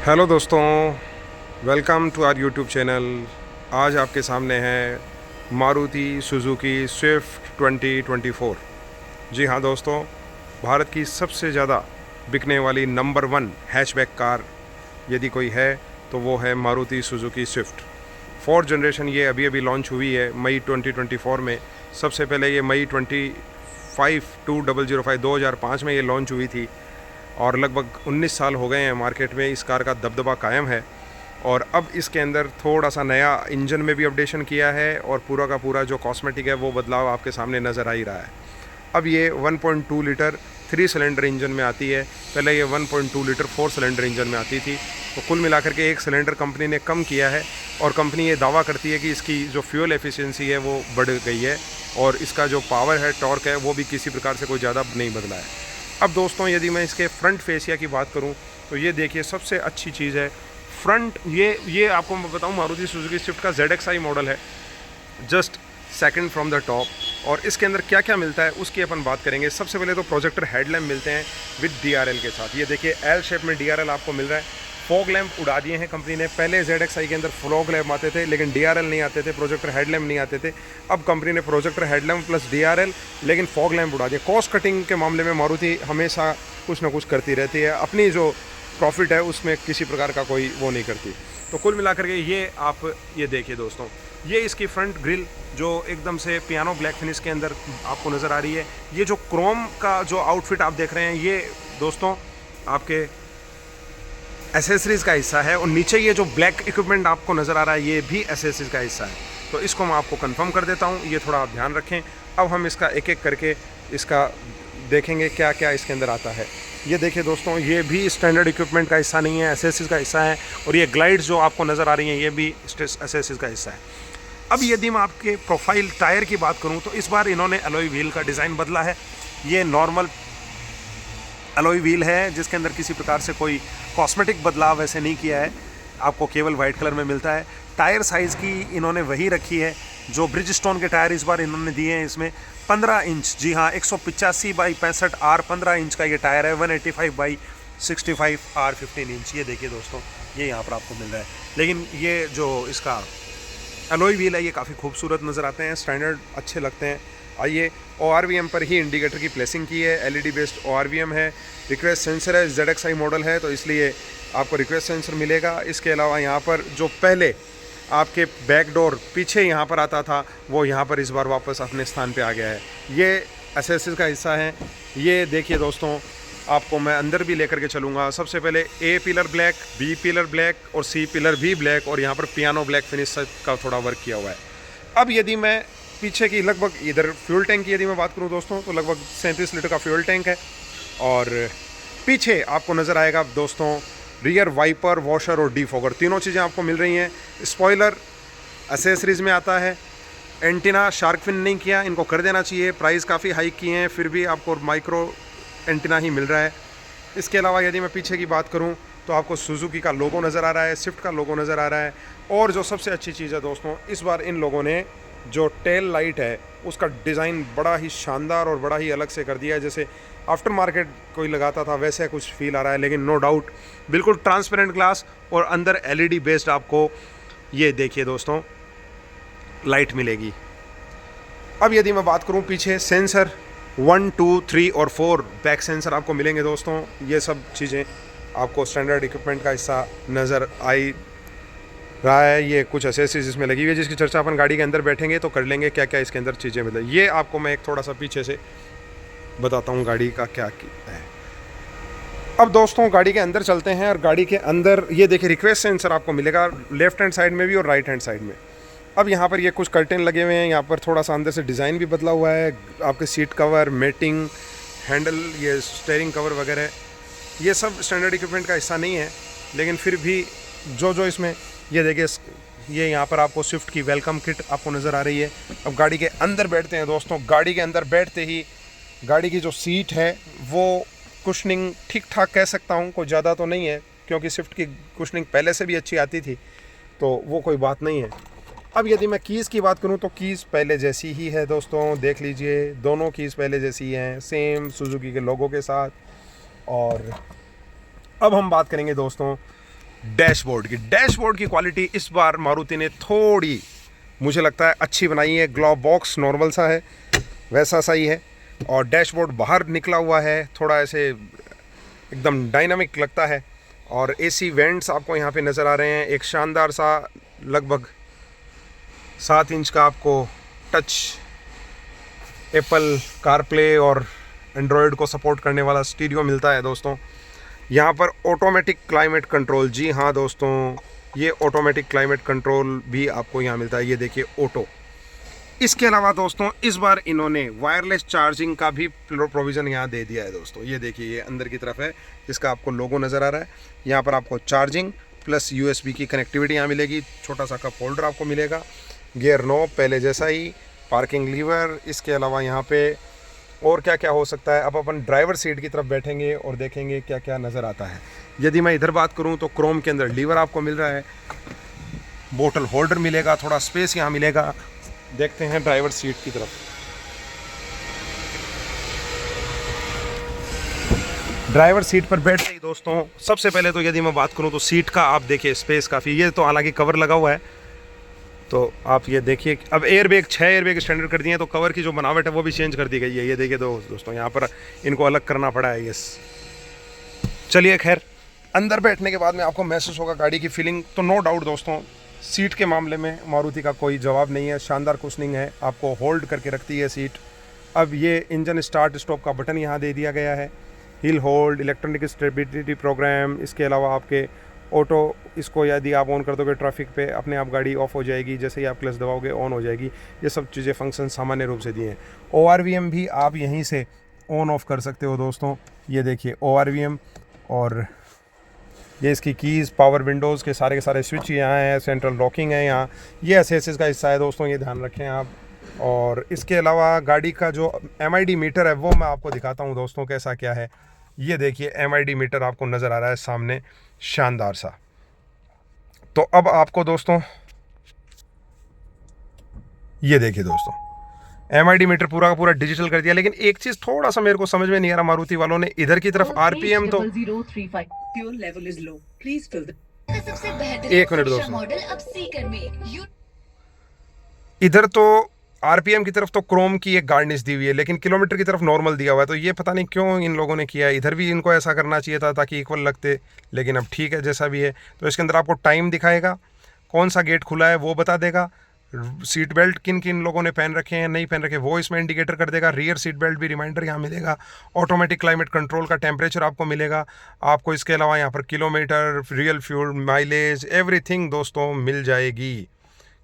Hello दोस्तों, welcome to our YouTube channel. आज आपके सामने है मारुति सुजुकी स्विफ्ट 2024। जी हाँ दोस्तों, भारत की सबसे ज़्यादा बिकने वाली नंबर 1 हैचबैक कार यदि कोई है तो वो है Maruti Suzuki Swift. 4th generation ये अभी अभी लॉन्च हुई है मई 2024 में। सबसे पहले ये मई 2005 में ये लॉन्च हुई थी और लगभग 19 साल हो गए हैं मार्केट में इस कार का दबदबा कायम है। और अब इसके अंदर थोड़ा सा नया इंजन में भी अपडेशन किया है और पूरा का पूरा जो कॉस्मेटिक है वो बदलाव आपके सामने नज़र आ ही रहा है। अब ये 1.2 लीटर 3 सिलेंडर इंजन में आती है, पहले ये 1.2 लीटर 4 सिलेंडर इंजन में आती थी। तो कुल मिलाकर के एक सिलेंडर कंपनी ने कम किया है और कंपनी ये दावा करती है कि इसकी जो फ्यूल एफिशिएंसी है वो बढ़ गई है और इसका जो पावर है, टॉर्क है, वो भी किसी प्रकार से कोई ज़्यादा नहीं बदला है। अब दोस्तों यदि मैं इसके फ्रंट फेसिया की बात करूं तो ये देखिए सबसे अच्छी चीज़ है फ्रंट। ये आपको मैं बताऊं मारुति सुजुकी स्विफ्ट का ZXi मॉडल है, just second from the top. और इसके अंदर क्या क्या मिलता है उसकी अपन बात करेंगे। सबसे पहले तो प्रोजेक्टर हेडलैम्प मिलते हैं विद DRL के साथ। ये देखिए L शेप में DRL आपको मिल रहा है। फॉग लैंप उड़ा दिए हैं कंपनी ने। पहले ZXi के अंदर फॉग लैंप आते थे लेकिन DRL नहीं आते थे, प्रोजेक्टर हेडलैम्प नहीं आते थे। अब कंपनी ने प्रोजेक्टर हेडलैम्प प्लस DRL लेकिन फॉग लैंप उड़ा दिया। कॉस्ट कटिंग के मामले में मारुति हमेशा कुछ ना कुछ करती रहती है, अपनी जो प्रॉफिट है उसमें किसी प्रकार का कोई वो नहीं करती। तो कुल मिलाकर के ये देखिए दोस्तों, ये इसकी फ्रंट ग्रिल जो एकदम से पियानो ब्लैक फिनिश के अंदर आपको नज़र आ रही है। ये जो क्रोम का जो आउटफिट आप देख रहे हैं ये दोस्तों आपके एसेसरीज़ का हिस्सा है और नीचे ये जो ब्लैक इक्विपमेंट आपको नज़र आ रहा है ये भी एसेसरीज़ का हिस्सा है। तो इसको मैं आपको कंफर्म कर देता हूँ, ये थोड़ा आप ध्यान रखें। अब हम इसका एक एक करके इसका देखेंगे क्या क्या इसके अंदर आता है। ये देखिए दोस्तों, ये भी स्टैंडर्ड इक्विपमेंट का हिस्सा नहीं है, एसेसरीज़ का हिस्सा है। और ये ग्लाइड्स जो आपको नज़र आ रही हैं ये भी एसेसरीज़ का हिस्सा है। अब यदि मैं आपके प्रोफाइल टायर की बात करूँ तो इस बार इन्होंने अलॉय व्हील का डिज़ाइन बदला है। ये नॉर्मल अलॉय व्हील है जिसके अंदर किसी प्रकार से कोई कॉस्मेटिक बदलाव वैसे नहीं किया है, आपको केवल वाइट कलर में मिलता है। टायर साइज़ की इन्होंने वही रखी है जो ब्रिजस्टोन के टायर इस बार इन्होंने दिए हैं। इसमें 15 इंच, जी हाँ, 185/65 R 15 इंच का ये टायर है। 185/65 R 15 इंच। ये देखिए दोस्तों, ये यहाँ पर आपको मिल रहा है। लेकिन ये जो इसका अलॉय व्हील है ये काफ़ी खूबसूरत नज़र आते हैं, स्टैंडर्ड अच्छे लगते हैं। आइए, ORVM पर ही इंडिकेटर की प्लेसिंग की है। LED बेस्ड ORVM है। रिक्वेस्ट सेंसर है, ZXi मॉडल है तो इसलिए आपको रिक्वेस्ट सेंसर मिलेगा। इसके अलावा यहाँ पर जो पहले आपके बैक डोर पीछे यहाँ पर आता था वो यहाँ पर इस बार वापस अपने स्थान पे आ गया है। ये एसेसरीज का हिस्सा है। ये देखिए दोस्तों, आपको मैं अंदर भी लेकर के चलूँगा। सबसे पहले A pillar black, B pillar black और C पिलर भी ब्लैक और यहाँ पर पियानो ब्लैक फिनिश का थोड़ा वर्क किया हुआ है। अब यदि मैं पीछे की लगभग इधर फ्यूल टैंक की यदि मैं बात करूं दोस्तों तो लगभग 37 लीटर का फ्यूल टैंक है। और पीछे आपको नज़र आएगा दोस्तों रियर वाइपर, वॉशर और डीफॉगर, तीनों चीज़ें आपको मिल रही हैं। स्पॉइलर एसेसरीज़ में आता है। एंटीना शार्क फिन नहीं किया, इनको कर देना चाहिए। प्राइस काफ़ी हाई किए हैं फिर भी आपको माइक्रो एंटीना ही मिल रहा है। इसके अलावा यदि मैं पीछे की बात करूं तो आपको सुजुकी का लोगो नज़र आ रहा है, स्विफ्ट का लोगो नज़र आ रहा है। और जो सबसे अच्छी चीज़ है दोस्तों, इस बार इन लोगों ने जो टेल लाइट है उसका डिज़ाइन बड़ा ही शानदार और बड़ा ही अलग से कर दिया है। जैसे आफ्टर मार्केट कोई लगाता था वैसे कुछ फील आ रहा है। लेकिन नो डाउट बिल्कुल ट्रांसपेरेंट ग्लास और अंदर LED बेस्ड आपको ये देखिए दोस्तों लाइट मिलेगी। अब यदि मैं बात करूं पीछे सेंसर 1, 2, 3 और 4 बैक सेंसर आपको मिलेंगे दोस्तों। ये सब चीज़ें आपको स्टैंडर्ड इक्विपमेंट का हिस्सा नज़र आई रहा है। ये कुछ एसेसरीज इसमें लगी हुई है जिसकी चर्चा अपन गाड़ी के अंदर बैठेंगे तो कर लेंगे क्या क्या इसके अंदर चीज़ें मिले। ये आपको मैं एक थोड़ा सा पीछे से बताता हूँ गाड़ी का क्या है। अब दोस्तों गाड़ी के अंदर चलते हैं और गाड़ी के अंदर ये देखिए रिक्वेस्ट सेंसर आपको मिलेगा लेफ्ट हैंड साइड में भी और राइट हैंड साइड में। अब यहाँ पर ये कुछ कर्टेन लगे हुए हैं, यहाँ पर थोड़ा सा अंदर से डिज़ाइन भी बदला हुआ है। आपके सीट कवर, मेटिंग, हैंडल, ये स्टेयरिंग कवर वगैरह ये सब स्टैंडर्ड इक्विपमेंट का हिस्सा नहीं है लेकिन फिर भी जो इसमें ये देखिए, ये यहाँ पर आपको स्विफ्ट की वेलकम किट आपको नज़र आ रही है। अब गाड़ी के अंदर बैठते हैं दोस्तों। गाड़ी के अंदर बैठते ही गाड़ी की जो सीट है वो कुशनिंग ठीक ठाक कह सकता हूँ, कोई ज़्यादा तो नहीं है क्योंकि स्विफ्ट की कुशनिंग पहले से भी अच्छी आती थी तो वो कोई बात नहीं है। अब यदि मैं कीज़ की बात करूँ तो कीज़ पहले जैसी ही है दोस्तों, देख लीजिए दोनों कीज़ पहले जैसी हैं, सेम सुजुकी के लोगो के साथ। और अब हम बात करेंगे दोस्तों डैशबोर्ड की क्वालिटी इस बार मारुति ने थोड़ी, मुझे लगता है, अच्छी बनाई है। ग्लोव बॉक्स नॉर्मल सा है, वैसा सा ही है, और डैशबोर्ड बाहर निकला हुआ है, थोड़ा ऐसे एकदम डायनामिक लगता है। और एसी वेंट्स आपको यहाँ पे नज़र आ रहे हैं। एक शानदार सा लगभग 7 इंच का आपको टच एप्पल कारप्ले और एंड्रॉयड को सपोर्ट करने वाला स्टीरियो मिलता है दोस्तों। यहाँ पर ऑटोमेटिक क्लाइमेट कंट्रोल, जी हाँ दोस्तों, ये ऑटोमेटिक क्लाइमेट कंट्रोल भी आपको यहाँ मिलता है। ये देखिए ऑटो। इसके अलावा दोस्तों इस बार इन्होंने वायरलेस चार्जिंग का भी प्रोविज़न यहाँ दे दिया है दोस्तों। ये देखिए, ये अंदर की तरफ है, जिसका आपको लोगो नज़र आ रहा है। यहाँ पर आपको चार्जिंग प्लस USB की कनेक्टिविटी यहाँ मिलेगी। छोटा सा कप होल्डर आपको मिलेगा। गियर नॉब पहले जैसा ही, पार्किंग लीवर। इसके अलावा यहाँ पे और क्या क्या हो सकता है, अब अपन ड्राइवर सीट की तरफ बैठेंगे और देखेंगे क्या क्या नज़र आता है। यदि मैं इधर बात करूँ तो क्रोम के अंदर लीवर आपको मिल रहा है, बोतल होल्डर मिलेगा, थोड़ा स्पेस यहाँ मिलेगा। देखते हैं ड्राइवर सीट की तरफ। ड्राइवर सीट पर बैठते ही दोस्तों सबसे पहले तो यदि मैं बात करूं तो सीट का आप देखिए स्पेस काफ़ी, ये तो हालांकि कवर लगा हुआ है, तो आप ये देखिए। अब एयरबैग 6 एयरबैग स्टैंडर्ड कर दिए हैं, तो कवर की जो बनावट है वो भी चेंज कर दी गई है। ये देखिए दोस्तों, यहाँ पर इनको अलग करना पड़ा है। यस, चलिए खैर, अंदर बैठने के बाद में आपको महसूस होगा गाड़ी की फीलिंग। तो नो डाउट दोस्तों, सीट के मामले में मारुति का कोई जवाब नहीं है। शानदार कुशनिंग है, आपको होल्ड करके रखती है सीट। अब ये इंजन स्टार्ट स्टॉप का बटन यहाँ दे दिया गया है, hill hold, electronic stability program. इसके अलावा आपके ऑटो, इसको यदि आप ऑन कर दोगे ट्रैफिक पे, अपने आप गाड़ी ऑफ हो जाएगी, जैसे ही आप क्लच दबाओगे ऑन हो जाएगी। ये सब चीज़ें फंक्शन सामान्य रूप से दिए हैं। ORVM भी आप यहीं से ऑन ऑफ कर सकते हो दोस्तों। ये देखिए ORVM, और ये इसकी कीज़, पावर विंडोज़ के सारे स्विच यहाँ हैं, सेंट्रल लॉकिंग है यहाँ। ये एसएसएस का हिस्सा है दोस्तों, ये ध्यान रखें आप। और इसके अलावा गाड़ी का जो MID मीटर है वो मैं आपको दिखाता हूँ दोस्तों कैसा क्या है। ये देखिए MID मीटर आपको नज़र आ रहा है सामने, शानदार सा। तो अब आपको दोस्तों ये देखिए दोस्तों, MID मीटर पूरा का पूरा डिजिटल कर दिया। लेकिन एक चीज़ थोड़ा सा मेरे को समझ में नहीं आ रहा, मारुति वालों ने इधर की तरफ RPM तो 1 मिनट दोस्तों, इधर तो RPM की तरफ तो क्रोम की एक गार्निश दी हुई है, लेकिन किलोमीटर की तरफ नॉर्मल दिया हुआ है। तो ये पता नहीं क्यों इन लोगों ने किया है। इधर भी इनको ऐसा करना चाहिए था ताकि इक्वल लगते, लेकिन अब ठीक है जैसा भी है। तो इसके अंदर आपको टाइम दिखाएगा, कौन सा गेट खुला है वो बता देगा, सीट बेल्ट किन किन लोगों ने पहन रखे हैं नहीं पहन रखे वो इसमें इंडिकेटर कर देगा। रियर सीट बेल्ट भी रिमाइंडर यहाँ मिलेगा। ऑटोमेटिक क्लाइमेट कंट्रोल का टेम्परेचर आपको मिलेगा। आपको इसके अलावा यहाँ पर kilometre, real fuel mileage, everything दोस्तों मिल जाएगी।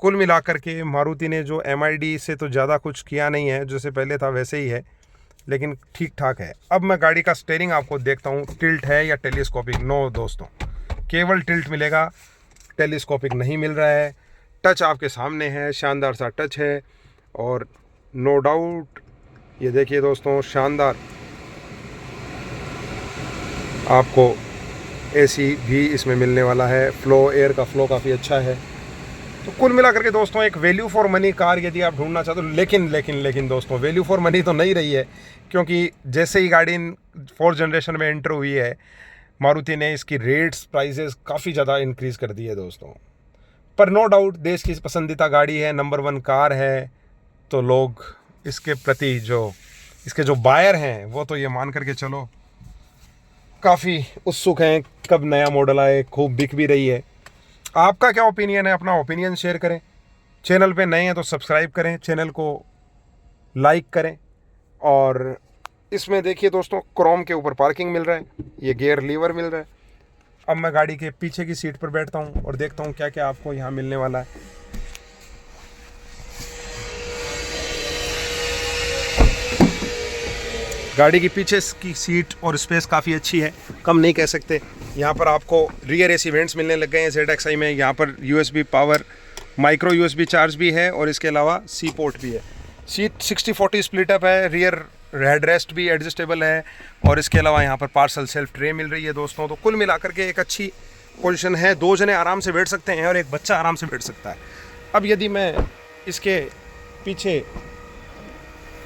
कुल मिलाकर के मारुति ने जो MID से तो ज़्यादा कुछ किया नहीं है, जैसे पहले था वैसे ही है, लेकिन ठीक ठाक है। अब मैं गाड़ी का स्टीयरिंग आपको देखता हूँ, टिल्ट है या टेलीस्कोपिक। नो दोस्तों, केवल टिल्ट मिलेगा, टेलीस्कोपिक नहीं मिल रहा है। टच आपके सामने है, शानदार सा टच है, और नो डाउट ये देखिए दोस्तों, शानदार आपको AC भी इसमें मिलने वाला है। फ्लो, एयर का फ्लो काफ़ी अच्छा है। तो कुल मिलाकर के दोस्तों एक वैल्यू फॉर मनी कार यदि आप ढूंढना चाहते हो, लेकिन दोस्तों वैल्यू फॉर मनी तो नहीं रही है, क्योंकि जैसे ही गाड़ी 4th जनरेशन में एंटर हुई है, मारुति ने इसकी रेट्स, प्राइजेस काफ़ी ज़्यादा इंक्रीज़ कर दी है दोस्तों। पर नो डाउट देश की पसंदीदा गाड़ी है, नंबर 1 कार है, तो लोग इसके प्रति इसके जो बायर हैं वो तो ये मान करके चलो काफ़ी उत्सुक हैं कब नया मॉडल आए। खूब बिक भी रही है। आपका क्या ओपिनियन है, अपना ओपिनियन शेयर करें। चैनल पे नए हैं तो सब्सक्राइब करें, चैनल को लाइक करें। और इसमें देखिए दोस्तों, क्रोम के ऊपर पार्किंग मिल रहा है, ये गियर लीवर मिल रहा है। अब मैं गाड़ी के पीछे की सीट पर बैठता हूँ और देखता हूँ क्या क्या आपको यहाँ मिलने वाला है। गाड़ी की पीछे की सीट और स्पेस काफ़ी अच्छी है, कम नहीं कह सकते। यहाँ पर आपको रियर AC वेंट्स मिलने लग गए हैं ZXi में। यहाँ पर USB power, micro USB charge भी है, और इसके अलावा C पोर्ट भी है। सीट 60-40 स्प्लिट अप है, रियर हेड रेस्ट भी एडजस्टेबल है, और इसके अलावा यहाँ पर पार्सल सेल्फ ट्रे मिल रही है दोस्तों। तो कुल मिलाकर के एक अच्छी पोजीशन है, 2 जने आराम से बैठ सकते हैं और एक बच्चा आराम से बैठ सकता है। अब यदि मैं इसके पीछे,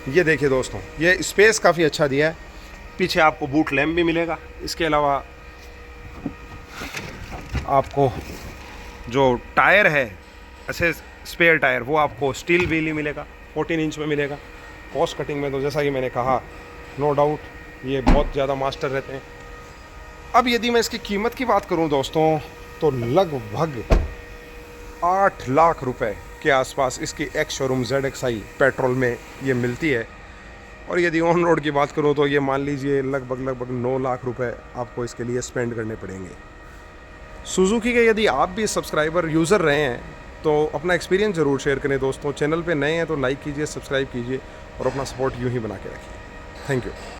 ये देखिए दोस्तों, ये स्पेस काफ़ी अच्छा दिया है। पीछे आपको बूट लैम्प भी मिलेगा। इसके अलावा आपको जो टायर है ऐसे स्पेयर टायर वो आपको स्टील व्हील ही मिलेगा, 14 इंच में मिलेगा। कॉस्ट कटिंग में तो जैसा कि मैंने कहा नो डाउट ये बहुत ज़्यादा मास्टर रहते हैं। अब यदि मैं इसकी कीमत की बात करूं दोस्तों तो लगभग 8 लाख रुपए के आसपास इसकी एक्स शोरूम ZXi पेट्रोल में ये मिलती है। और यदि ऑन रोड की बात करूं तो ये मान लीजिए लगभग 9 लाख रुपए आपको इसके लिए स्पेंड करने पड़ेंगे। सुजुकी के यदि आप भी सब्सक्राइबर यूज़र रहे हैं तो अपना एक्सपीरियंस ज़रूर शेयर करें दोस्तों। चैनल पे नए हैं तो लाइक कीजिए, सब्सक्राइब कीजिए और अपना सपोर्ट यूं ही बना के रखिए। Thank you.